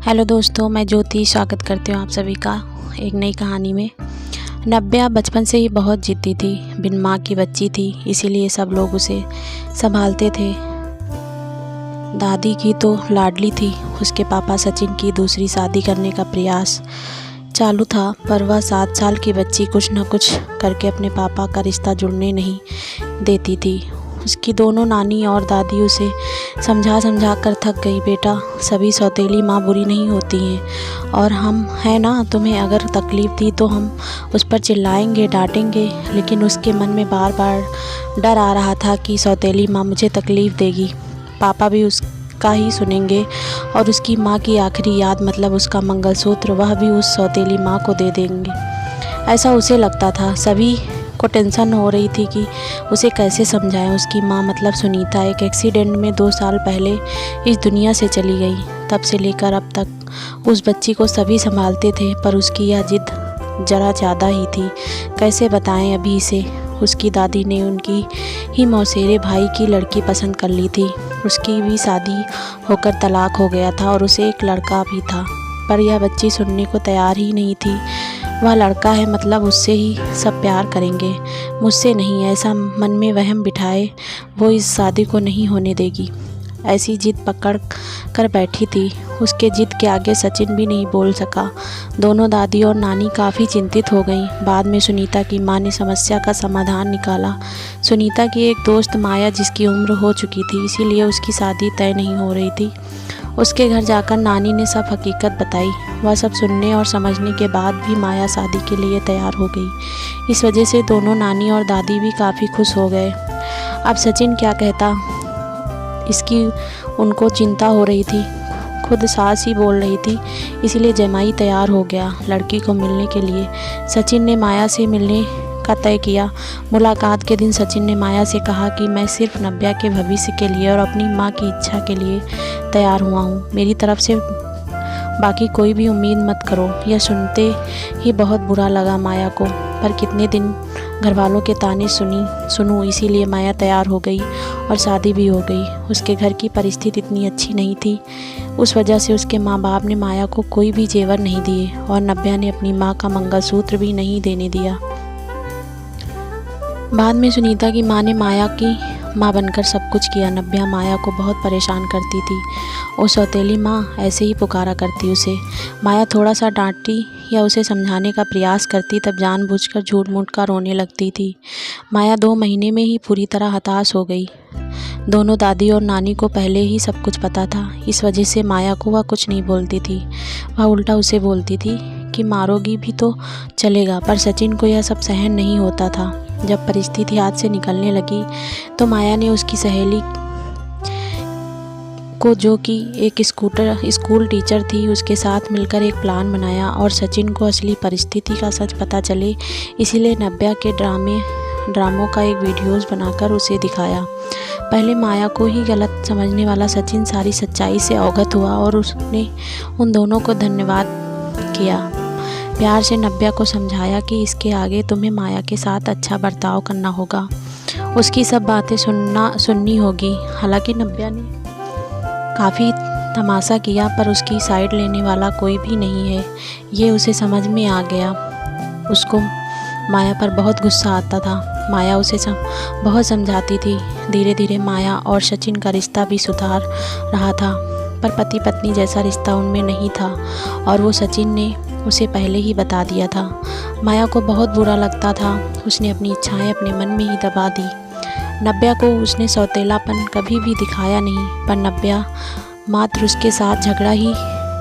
Hello दोस्तों, मैं ज्योति स्वागत करती हूँ आप सभी का एक नई कहानी में। नव्या बचपन से ही बहुत ज़िद्दी थी। बिन माँ की बच्ची थी, इसीलिए सब लोग उसे संभालते थे। दादी की तो लाडली थी। उसके पापा सचिन की दूसरी शादी करने का प्रयास चालू था, पर वह 7 साल की बच्ची कुछ न कुछ करके अपने पापा का रिश्ता जुड़ने नहीं देती थी। उसकी दोनों नानी और दादी उसे समझा कर थक गई। बेटा, सभी सौतेली माँ बुरी नहीं होती हैं, और हम हैं ना, तुम्हें अगर तकलीफ़ दी तो हम उस पर चिल्लाएंगे, डांटेंगे। लेकिन उसके मन में बार बार डर आ रहा था कि सौतेली माँ मुझे तकलीफ़ देगी, पापा भी उसका ही सुनेंगे, और उसकी माँ की आखिरी याद मतलब उसका मंगलसूत्र वह भी उस सौतेली माँ को दे देंगे। ऐसा उसे लगता था। सभी को टेंशन हो रही थी कि उसे कैसे समझाएं। उसकी माँ मतलब सुनीता एक एक्सीडेंट में 2 साल पहले इस दुनिया से चली गई। तब से लेकर अब तक उस बच्ची को सभी संभालते थे, पर उसकी यह जिद ज़रा ज़्यादा ही थी। कैसे बताएं अभी इसे। उसकी दादी ने उनकी ही मौसेरे भाई की लड़की पसंद कर ली थी। उसकी भी शादी होकर तलाक हो गया था और उसे एक लड़का भी था, पर यह बच्ची सुनने को तैयार ही नहीं थी। वह लड़का है मतलब उससे ही सब प्यार करेंगे, मुझसे नहीं, ऐसा मन में वहम बिठाए वो इस शादी को नहीं होने देगी। ऐसी जिद पकड़ कर बैठी थी। उसके जिद के आगे सचिन भी नहीं बोल सका। दोनों दादी और नानी काफ़ी चिंतित हो गईं। बाद में सुनीता की माँ ने समस्या का समाधान निकाला। सुनीता की एक दोस्त माया, जिसकी उम्र हो चुकी थी, इसीलिए उसकी शादी तय नहीं हो रही थी। उसके घर जाकर नानी ने सब हकीकत बताई। वह सब सुनने और समझने के बाद भी माया शादी के लिए तैयार हो गई। इस वजह से दोनों नानी और दादी भी काफ़ी खुश हो गए। अब सचिन क्या कहता, इसकी उनको चिंता हो रही थी। खुद सास ही बोल रही थी, इसीलिए जमाई तैयार हो गया लड़की को मिलने के लिए। सचिन ने माया से मिलने का तय किया। मुलाकात के दिन सचिन ने माया से कहा कि मैं सिर्फ नव्या के भविष्य के लिए और अपनी माँ की इच्छा के लिए तैयार हुआ हूँ। मेरी तरफ से बाकी कोई भी उम्मीद मत करो। यह सुनते ही बहुत बुरा लगा माया को, पर कितने दिन घर वालों के ताने सुनूं, इसीलिए माया तैयार हो गई और शादी भी हो गई। उसके घर की परिस्थिति इतनी अच्छी नहीं थी, उस वजह से उसके माँ बाप ने माया को कोई भी जेवर नहीं दिए, और नव्या ने अपनी माँ का मंगलसूत्र भी नहीं देने दिया। बाद में सुनीता की माँ ने माया की माँ बनकर सब कुछ किया। नव्या माया को बहुत परेशान करती थी। वो सौतेली माँ ऐसे ही पुकारा करती उसे। माया थोड़ा सा डांटती या उसे समझाने का प्रयास करती, तब जानबूझकर झूठ मूठ कर रोने लगती थी। माया 2 महीने में ही पूरी तरह हताश हो गई। दोनों दादी और नानी को पहले ही सब कुछ पता था। इस वजह से माया को वह कुछ नहीं बोलती थी। वह उल्टा उसे बोलती थी कि मारोगी भी तो चलेगा, पर सचिन को यह सब सहन नहीं होता था। जब परिस्थिति हाथ से निकलने लगी तो माया ने उसकी सहेली को, जो कि एक स्कूल टीचर थी, उसके साथ मिलकर एक प्लान बनाया, और सचिन को असली परिस्थिति का सच पता चले, इसीलिए नव्या के ड्रामों का एक वीडियोस बनाकर उसे दिखाया। पहले माया को ही गलत समझने वाला सचिन सारी सच्चाई से अवगत हुआ और उसने उन दोनों को धन्यवाद किया। प्यार से नव्या को समझाया कि इसके आगे तुम्हें माया के साथ अच्छा बर्ताव करना होगा, उसकी सब बातें सुननी होगी। हालांकि नव्या ने काफ़ी तमाशा किया, पर उसकी साइड लेने वाला कोई भी नहीं है, ये उसे समझ में आ गया। उसको माया पर बहुत गुस्सा आता था। माया उसे बहुत समझाती थी। धीरे धीरे माया और सचिन का रिश्ता भी सुधार रहा था, पर पति पत्नी जैसा रिश्ता उनमें नहीं था, और वो सचिन ने उसे पहले ही बता दिया था। माया को बहुत बुरा लगता था। उसने अपनी इच्छाएं अपने मन में ही दबा दी। नव्या को उसने सौतेलापन कभी भी दिखाया नहीं, पर नव्या मात्र उसके साथ झगड़ा ही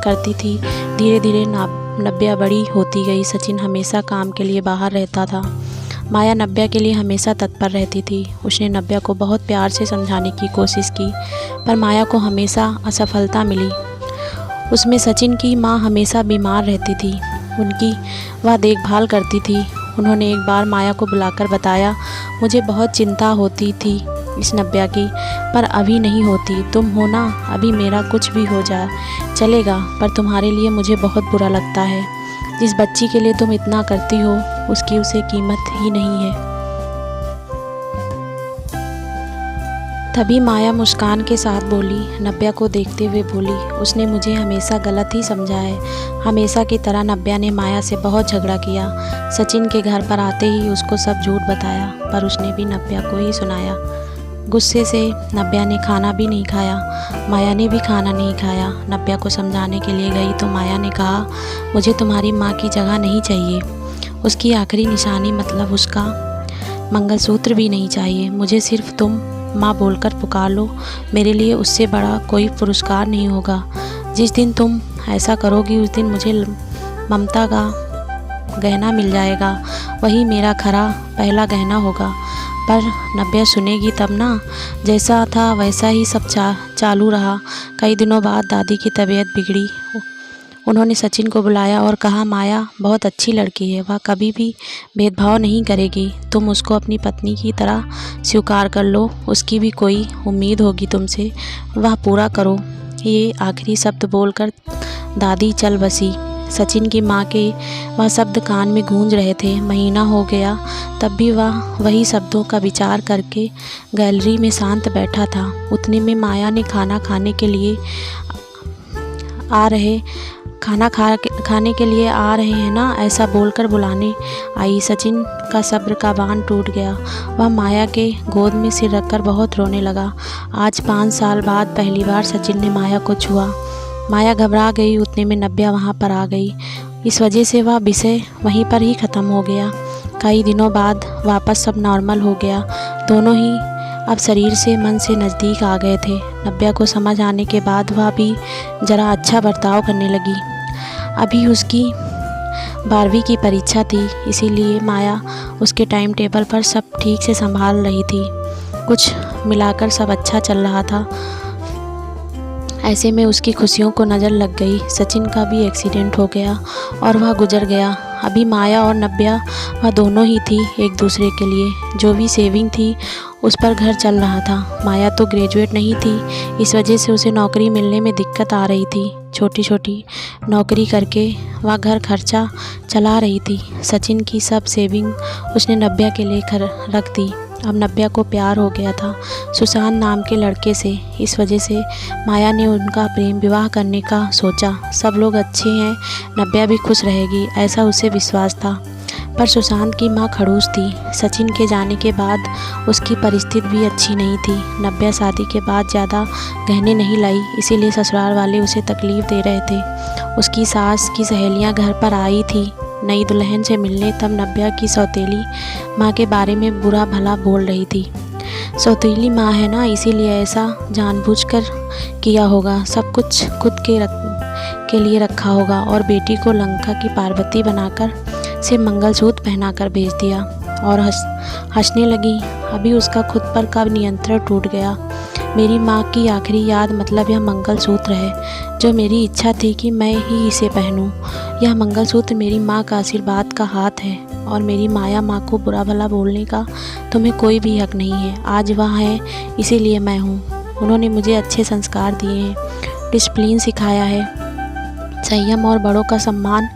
करती थी। धीरे धीरे नव्या बड़ी होती गई। सचिन हमेशा काम के लिए बाहर रहता था। माया नव्या के लिए हमेशा तत्पर रहती थी। उसने नव्या को बहुत प्यार से समझाने की कोशिश की, पर माया को हमेशा असफलता मिली। उसमें सचिन की माँ हमेशा बीमार रहती थी। उनकी वह देखभाल करती थी। उन्होंने एक बार माया को बुलाकर बताया, मुझे बहुत चिंता होती थी इस नव्या की, पर अभी नहीं होती। तुम हो ना, अभी मेरा कुछ भी हो जाए चलेगा, पर तुम्हारे लिए मुझे बहुत बुरा लगता है। जिस बच्ची के लिए तुम इतना करती हो, उसकी उसे कीमत ही नहीं है। तभी माया मुस्कान के साथ बोली, नब्या को देखते हुए बोली, उसने मुझे हमेशा गलत ही समझा है। हमेशा की तरह नब्या ने माया से बहुत झगड़ा किया। सचिन के घर पर आते ही उसको सब झूठ बताया, पर उसने भी नब्या को ही सुनाया। गुस्से से नब्या ने खाना भी नहीं खाया। माया ने भी खाना नहीं खाया। नब्या को समझाने के लिए गई तो माया ने कहा, मुझे तुम्हारी माँ की जगह नहीं चाहिए। उसकी आखिरी निशानी मतलब उसका मंगलसूत्र भी नहीं चाहिए। मुझे सिर्फ तुम माँ बोलकर पुकार लो, मेरे लिए उससे बड़ा कोई पुरस्कार नहीं होगा। जिस दिन तुम ऐसा करोगी उस दिन मुझे ममता का गहना मिल जाएगा, वही मेरा खरा पहला गहना होगा। पर नब्या सुनेगी तब ना। जैसा था वैसा ही सब चालू रहा। कई दिनों बाद दादी की तबीयत बिगड़ी। उन्होंने सचिन को बुलाया और कहा, माया बहुत अच्छी लड़की है, वह कभी भी भेदभाव नहीं करेगी। तुम उसको अपनी पत्नी की तरह स्वीकार कर लो। उसकी भी कोई उम्मीद होगी तुमसे, वह पूरा करो। ये आखिरी शब्द बोलकर दादी चल बसी। सचिन की माँ के वह शब्द कान में गूंज रहे थे। महीना हो गया तब भी वह वही शब्दों का विचार करके गैलरी में शांत बैठा था। उतने में माया ने खाना खाने के लिए आ रहे हैं ना, ऐसा बोलकर बुलाने आई। सचिन का सब्र का बांध टूट गया। वह माया के गोद में सिर रखकर बहुत रोने लगा। आज 5 साल बाद पहली बार सचिन ने माया को छुआ। माया घबरा गई। उतने में नब्या वहाँ पर आ गई। इस वजह से वह विषय वहीं पर ही ख़त्म हो गया। कई दिनों बाद वापस सब नॉर्मल हो गया। दोनों ही अब शरीर से मन से नज़दीक आ गए थे। नब्या को समझ आने के बाद वह भी ज़रा अच्छा बर्ताव करने लगी। अभी उसकी 12वीं की परीक्षा थी, इसीलिए माया उसके टाइम टेबल पर सब ठीक से संभाल रही थी। कुछ मिलाकर सब अच्छा चल रहा था। ऐसे में उसकी खुशियों को नज़र लग गई। सचिन का भी एक्सीडेंट हो गया और वह गुजर गया। अभी माया और नब्या वह दोनों ही थी एक दूसरे के लिए। जो भी सेविंग थी उस पर घर चल रहा था। माया तो ग्रेजुएट नहीं थी, इस वजह से उसे नौकरी मिलने में दिक्कत आ रही थी। छोटी छोटी नौकरी करके वह घर खर्चा चला रही थी। सचिन की सब सेविंग उसने नब्या के लिए रख दी। अब नब्या को प्यार हो गया था सुशांत नाम के लड़के से। इस वजह से माया ने उनका प्रेम विवाह करने का सोचा। सब लोग अच्छे हैं, नब्या भी खुश रहेगी, ऐसा उसे विश्वास था। पर सुशांत की माँ खड़ूस थी। सचिन के जाने के बाद उसकी परिस्थिति भी अच्छी नहीं थी। नब्या शादी के बाद ज़्यादा गहने नहीं लाई, इसीलिए ससुराल वाले उसे तकलीफ़ दे रहे थे। उसकी सास की सहेलियाँ घर पर आई थी नई दुल्हन से मिलने, तब नब्या की सौतेली माँ के बारे में बुरा भला बोल रही थी। सौतेली माँ है ना, इसीलिए ऐसा जानबूझकर किया होगा। सब कुछ खुद के लिए रखा होगा और बेटी को लंका की पार्वती बनाकर से मंगलसूत्र पहनाकर भेज दिया और हंसने लगी। अभी उसका खुद पर का नियंत्रण टूट गया। मेरी माँ की आखिरी याद मतलब यह मंगलसूत्र है, जो मेरी इच्छा थी कि मैं ही इसे पहनूं। यह मंगलसूत्र मेरी माँ का आशीर्वाद का हाथ है और मेरी माया माँ को बुरा भला बोलने का तुम्हें कोई भी हक नहीं है। आज वह है, इसीलिए मैं हूँ। उन्होंने मुझे अच्छे संस्कार दिए हैं, डिसिप्लिन सिखाया है, संयम और बड़ों का सम्मान।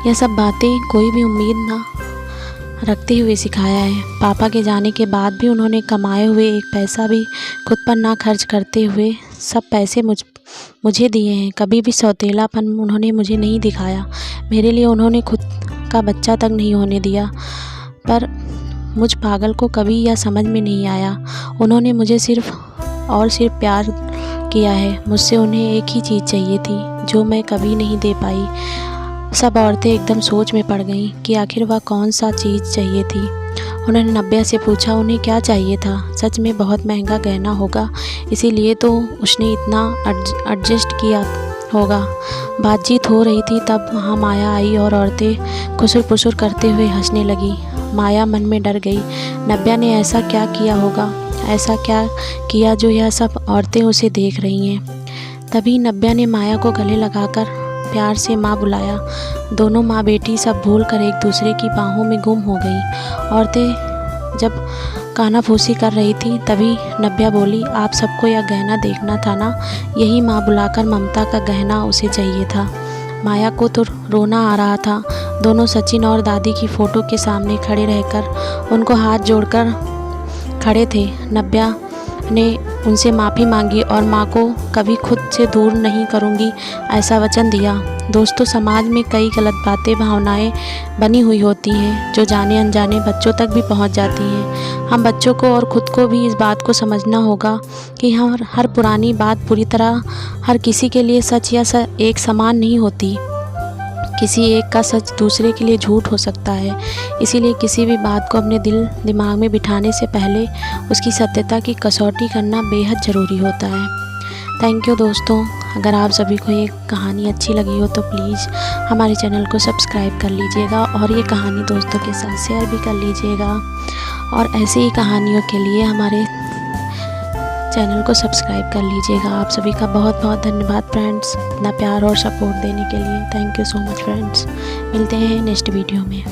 यह सब बातें कोई भी उम्मीद ना रखते हुए सिखाया है। पापा के जाने के बाद भी उन्होंने कमाए हुए एक पैसा भी खुद पर ना खर्च करते हुए सब पैसे मुझे दिए हैं। कभी भी सौतेलापन उन्होंने मुझे नहीं दिखाया। मेरे लिए उन्होंने खुद का बच्चा तक नहीं होने दिया। पर मुझ पागल को कभी यह समझ में नहीं आया। उन्होंने मुझे सिर्फ प्यार किया है। मुझसे उन्हें एक ही चीज़ चाहिए थी जो मैं कभी नहीं दे पाई। सब औरतें एकदम सोच में पड़ गईं कि आखिर वह कौन सा चीज़ चाहिए थी। उन्होंने नब्या से पूछा उन्हें क्या चाहिए था। सच में बहुत महंगा गहना होगा, इसीलिए तो उसने इतना एडजस्ट किया होगा। बातचीत हो रही थी तब वहाँ माया आई और औरतें खुसुर पुसुर करते हुए हंसने लगी। माया मन में डर गई। नब्या ने ऐसा क्या किया होगा, ऐसा क्या किया जो यह सब औरतें उसे देख रही हैं। तभी नब्या ने माया को गले लगाकर प्यार से माँ बुलाया। दोनों माँ बेटी सब भूलकर एक दूसरे की बाहों में गुम हो गई। औरतें जब कानाफूसी कर रही थी तभी नब्या बोली, आप सबको यह गहना देखना था ना, यही माँ बुलाकर ममता का गहना उसे चाहिए था। माया को तो रोना आ रहा था। दोनों सचिन और दादी की फ़ोटो के सामने खड़े रहकर उनको हाथ जोड़कर खड़े थे। नब्या ने उनसे माफ़ी मांगी और माँ को कभी खुद से दूर नहीं करूँगी ऐसा वचन दिया। दोस्तों, समाज में कई गलत बातें, भावनाएं बनी हुई होती हैं जो जाने अनजाने बच्चों तक भी पहुंच जाती हैं। हम बच्चों को और ख़ुद को भी इस बात को समझना होगा कि हर पुरानी बात पूरी तरह हर किसी के लिए सच या एक समान नहीं होती। किसी एक का सच दूसरे के लिए झूठ हो सकता है। इसीलिए किसी भी बात को अपने दिल दिमाग में बिठाने से पहले उसकी सत्यता की कसौटी करना बेहद ज़रूरी होता है। थैंक यू दोस्तों। अगर आप सभी को ये कहानी अच्छी लगी हो तो प्लीज़ हमारे चैनल को सब्सक्राइब कर लीजिएगा और ये कहानी दोस्तों के साथ शेयर भी कर लीजिएगा। और ऐसी ही कहानियों के लिए हमारे चैनल को सब्सक्राइब कर लीजिएगा। आप सभी का बहुत बहुत धन्यवाद फ्रेंड्स, इतना प्यार और सपोर्ट देने के लिए। Thank you so much friends. मिलते हैं नेक्स्ट वीडियो में।